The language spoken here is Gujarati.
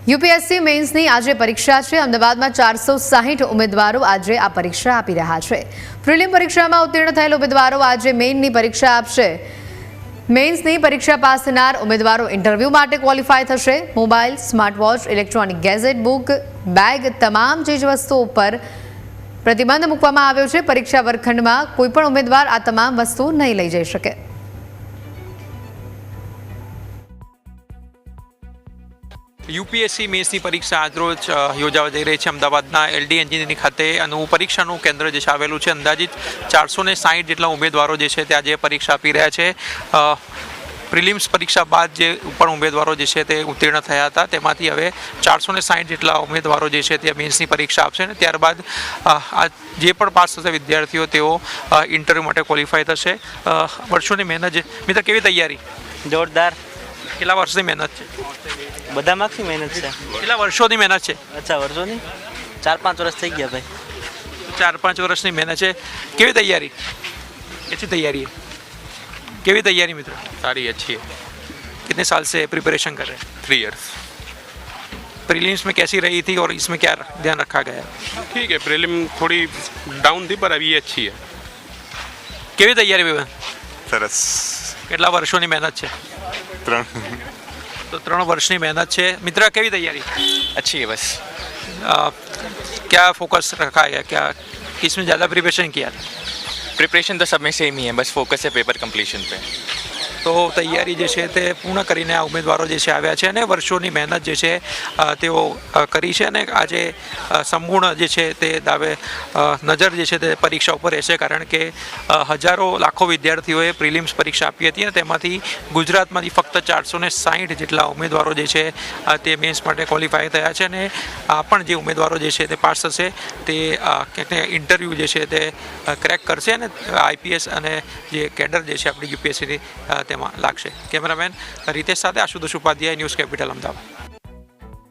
યુપીએસસી મેઇન્સની આજે પરીક્ષા છે। અમદાવાદમાં 460 ઉમેદવારો આજે આ પરીક્ષા આપી રહ્યા છે। પ્રિલિમ પરીક્ષામાં ઉત્તીર્ણ થયેલ ઉમેદવારો આજે મેઇનની પરીક્ષા આપશે। મેઇન્સની પરીક્ષા પાસ થનાર ઉમેદવારો ઇન્ટરવ્યૂ માટે ક્વોલિફાય થશે। Mobile, smart watch, electronic gadget, book, bag તમામ ચીજવસ્તુઓ પર પ્રતિબંધ મૂકવામાં આવ્યો છે। પરીક્ષા વર્ગખંડમાં કોઈપણ ઉમેદવાર આ તમામ વસ્તુ નહીં લઈ જઈ શકે। યુપીએસસી મેન્સની પરીક્ષા આજરોજ યોજાવા જઈ રહી છે અમદાવાદના એલડી એન્જિનિયરિંગ ખાતે અને પરીક્ષાનું કેન્દ્ર જે છે આવેલું છે। અંદાજિત 460 જેટલા ઉમેદવારો જે છે તે આજે પરીક્ષા આપી રહ્યા છે। પ્રિલિમ્સ પરીક્ષા બાદ જે પણ ઉમેદવારો જે છે તે ઉત્તીર્ણ થયા હતા તેમાંથી હવે 460 જેટલા ઉમેદવારો જે છે તે મેન્સની પરીક્ષા આપશે અને ત્યારબાદ આ જે પણ પાસ થશે વિદ્યાર્થીઓ તેઓ ઇન્ટરવ્યૂ માટે ક્વોલિફાય થશે। વર્ષોની મહેનત મિત્ર કેવી તૈયારી? જોરદાર। કેટલા વર્ષની મહેનત છે? બધા માર્ક્સની મહેનત છે। કેટલા વર્ષોની મહેનત છે? અચ્છા, વર્ષોની 4-5 વર્ષ થઈ ગયા ભાઈ। 4-5 વર્ષની મહેનત છે। કેવી तैयारी? कैसी तैयारी है? केवी तैयारी मित्र? सारी अच्छी है। कितने साल से प्रिपरेशन कर रहे हैं? 3 years। प्रीलिम्स में कैसी रही थी और इसमें क्या ध्यान रखा गया? ठीक है, प्रीलिम थोड़ी डाउन थी पर अभी ये अच्छी है। केवी तैयारी विवान? सरस। કેટલા વર્ષોની મહેનત છે? 3। तो 3 વર્ષની મહેનત છે। मित्र केवी तैयारी? अच्छी है बस। क्या फोकस रखा गया? क्या किसमें ज़्यादा प्रिपरेशन किया था? प्रिपरेशन तो सब में सेम ही है, बस फोकस है पेपर कंप्लीशन पे। તો તૈયારી જે છે તે પૂર્ણ કરીને આ ઉમેદવારો જે છે આવ્યા છે અને વર્ષોની મહેનત જે છે તેઓ કરી છે અને આજે સંપૂર્ણ જે છે તે દાવે નજર જે છે તે પરીક્ષા ઉપર રહેશે કારણ કે હજારો લાખો વિદ્યાર્થીઓએ પ્રિલિમ્સ પરીક્ષા આપી હતી અને તેમાંથી ગુજરાતમાંથી ફક્ત 460 જેટલા ઉમેદવારો જે છે તે મેન્સ માટે ક્વોલિફાય થયા છે અને આ પણ જે ઉમેદવારો જે છે તે પાસ થશે તે ક્યાંક ઇન્ટરવ્યૂ જે છે તે ક્રેક કરશે અને આઈપીએસ અને જે કેડર જે છે આપણી યુપીએસસીની તેમાં લાગશે। કેમેરામેન રીતેશ સાથે આશુતોષ ઉપાધ્યાય, ન્યૂઝ કેપિટલ, અમદાવાદ।